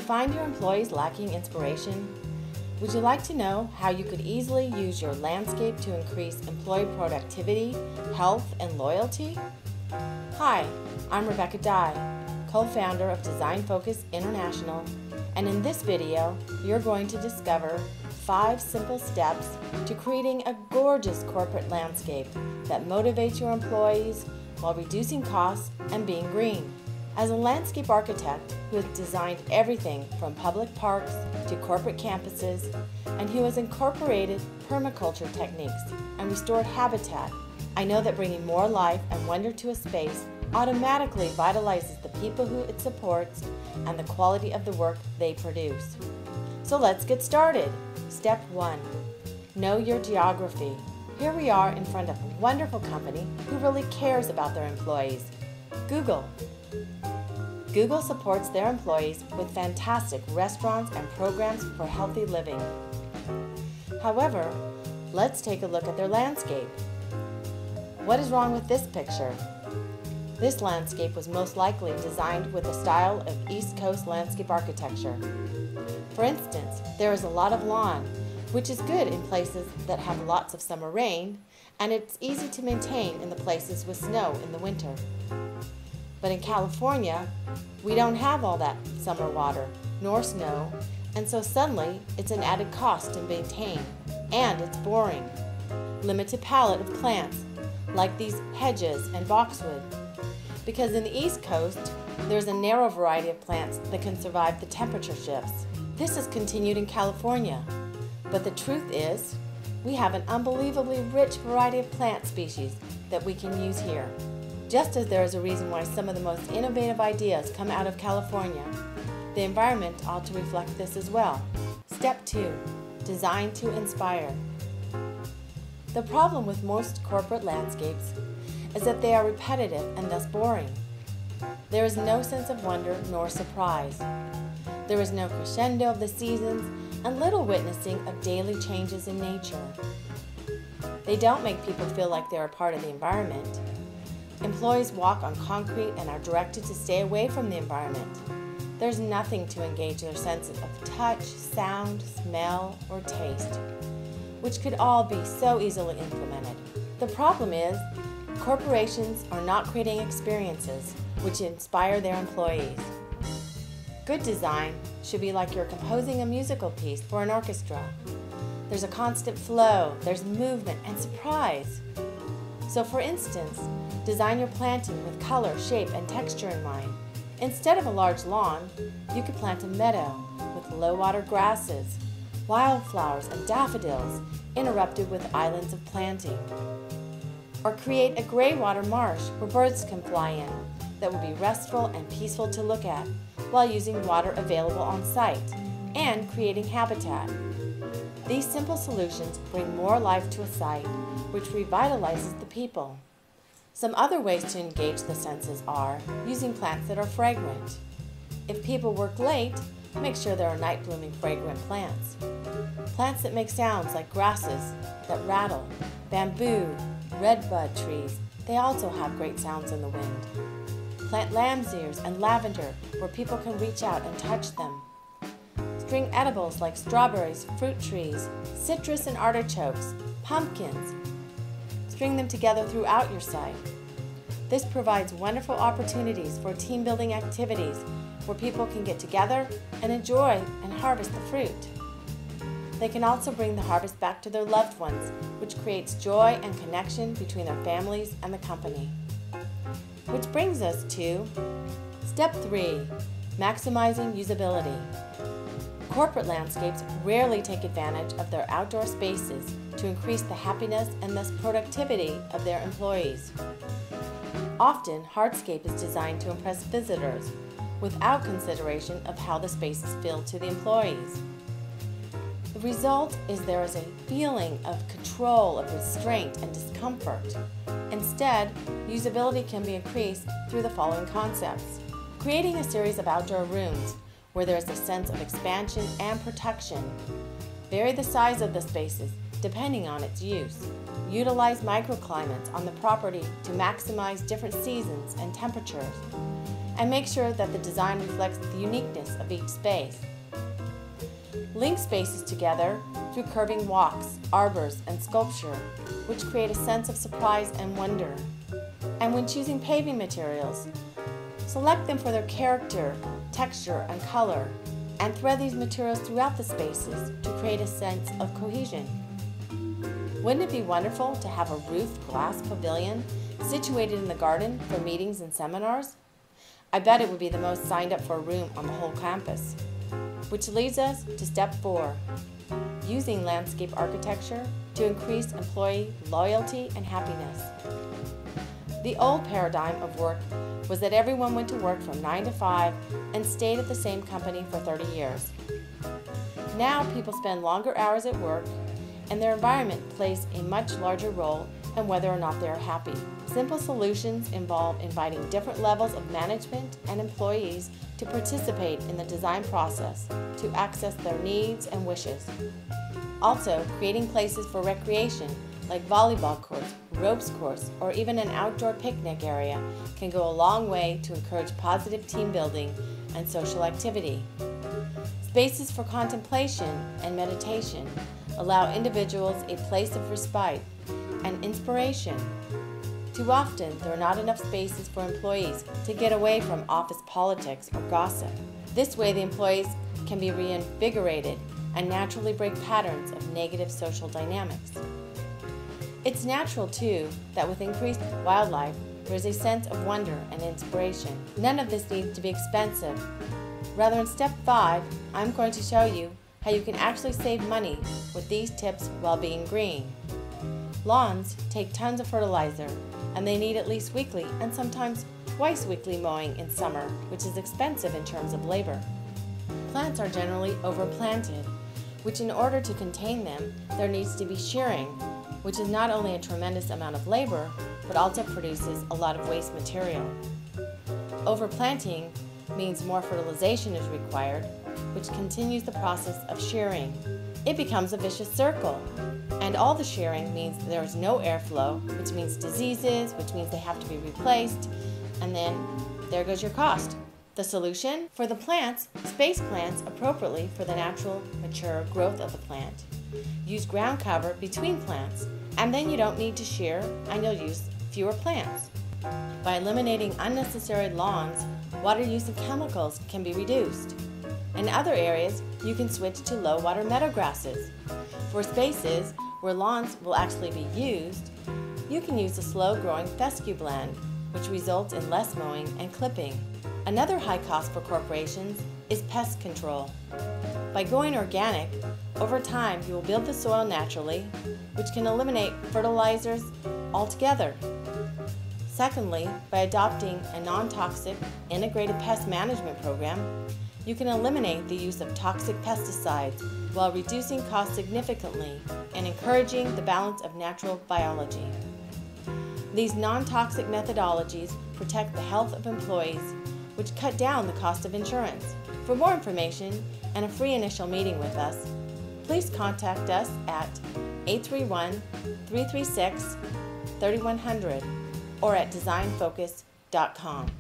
find your employees lacking inspiration? Would you like to know how you could easily use your landscape to increase employee productivity, health, and loyalty? Hi, I'm Rebecca Dye, co-founder of Design Focus International, and in this video, you're going to discover 5 simple steps to creating a gorgeous corporate landscape that motivates your employees while reducing costs and being green. As a landscape architect who has designed everything from public parks to corporate campuses, and who has incorporated permaculture techniques and restored habitat, I know that bringing more life and wonder to a space automatically vitalizes the people who it supports and the quality of the work they produce. So let's get started. Step 1. Know your geography. Here we are in front of a wonderful company who really cares about their employees, Google. Google supports their employees with fantastic restaurants and programs for healthy living. However, let's take a look at their landscape. What is wrong with this picture? This landscape was most likely designed with a style of East Coast landscape architecture. For instance, there is a lot of lawn, which is good in places that have lots of summer rain, and it's easy to maintain in the places with snow in the winter. But in California, we don't have all that summer water, nor snow, and so suddenly it's an added cost to maintain, and it's boring. Limited palette of plants, like these hedges and boxwood. Because in the East Coast, there's a narrow variety of plants that can survive the temperature shifts. This has continued in California, but the truth is, we have an unbelievably rich variety of plant species that we can use here. Just as there is a reason why some of the most innovative ideas come out of California, the environment ought to reflect this as well. Step 2. Design to inspire. The problem with most corporate landscapes is that they are repetitive and thus boring. There is no sense of wonder nor surprise. There is no crescendo of the seasons and little witnessing of daily changes in nature. They don't make people feel like they're a part of the environment. Employees walk on concrete and are directed to stay away from the environment. There's nothing to engage their senses of touch, sound, smell, or taste, which could all be so easily implemented. The problem is, corporations are not creating experiences which inspire their employees. Good design should be like you're composing a musical piece for an orchestra. There's a constant flow, there's movement and surprise. So for instance, design your planting with color, shape, and texture in mind. Instead of a large lawn, you could plant a meadow with low-water grasses, wildflowers, and daffodils interrupted with islands of planting. Or create a gray water marsh where birds can fly in that will be restful and peaceful to look at while using water available on site and creating habitat. These simple solutions bring more life to a site, which revitalizes the people. Some other ways to engage the senses are using plants that are fragrant. If people work late, make sure there are night-blooming fragrant plants. Plants that make sounds like grasses that rattle, bamboo, redbud trees, they also have great sounds in the wind. Plant lamb's ears and lavender where people can reach out and touch them. String edibles like strawberries, fruit trees, citrus and artichokes, pumpkins. String them together throughout your site. This provides wonderful opportunities for team-building activities where people can get together and enjoy and harvest the fruit. They can also bring the harvest back to their loved ones, which creates joy and connection between their families and the company. Which brings us to Step 3. Maximizing usability. Corporate landscapes rarely take advantage of their outdoor spaces to increase the happiness and thus productivity of their employees. Often, hardscape is designed to impress visitors without consideration of how the spaces feel to the employees. The result is there is a feeling of control, of restraint, and discomfort. Instead, usability can be increased through the following concepts. Creating a series of outdoor rooms where there is a sense of expansion and protection. Vary the size of the spaces depending on its use. Utilize microclimates on the property to maximize different seasons and temperatures. and make sure that the design reflects the uniqueness of each space. Link spaces together through curving walks, arbors, and sculpture, which create a sense of surprise and wonder. And when choosing paving materials, select them for their character, texture, and color, and thread these materials throughout the spaces to create a sense of cohesion. Wouldn't it be wonderful to have a roofed glass pavilion situated in the garden for meetings and seminars? I bet it would be the most signed up for a room on the whole campus. Which leads us to step 4, using landscape architecture to increase employee loyalty and happiness. The old paradigm of work was that everyone went to work from 9 to 5 and stayed at the same company for 30 years. Now people spend longer hours at work, and their environment plays a much larger role in whether or not they are happy. Simple solutions involve inviting different levels of management and employees to participate in the design process to access their needs and wishes. Also, creating places for recreation like volleyball courts, ropes course, or even an outdoor picnic area can go a long way to encourage positive team building and social activity. Spaces for contemplation and meditation allow individuals a place of respite and inspiration. Too often, there are not enough spaces for employees to get away from office politics or gossip. This way, the employees can be reinvigorated and naturally break patterns of negative social dynamics. It's natural, too, that with increased wildlife, there is a sense of wonder and inspiration. None of this needs to be expensive. Rather, in step 5, I'm going to show you how you can actually save money with these tips while being green. Lawns take tons of fertilizer, and they need at least weekly and sometimes twice weekly mowing in summer, which is expensive in terms of labor. Plants are generally overplanted, which in order to contain them, there needs to be shearing, which is not only a tremendous amount of labor, but also produces a lot of waste material. Overplanting means more fertilization is required, which continues the process of shearing. It becomes a vicious circle. And all the shearing means there is no airflow, which means diseases, which means they have to be replaced, and then there goes your cost. The solution? For the plants, space plants appropriately for the natural, mature growth of the plant. Use ground cover between plants, and then you don't need to shear, and you'll use fewer plants. By eliminating unnecessary lawns, water use of chemicals can be reduced. In other areas, you can switch to low-water meadow grasses. For spaces where lawns will actually be used, you can use a slow-growing fescue blend, which results in less mowing and clipping. Another high cost for corporations is pest control. By going organic, over time you will build the soil naturally, which can eliminate fertilizers altogether. Secondly, by adopting a non-toxic integrated pest management program, you can eliminate the use of toxic pesticides while reducing costs significantly and encouraging the balance of natural biology. These non-toxic methodologies protect the health of employees, which cut down the cost of insurance. For more information and a free initial meeting with us, please contact us at 831-336-3100 or at designfocus.com.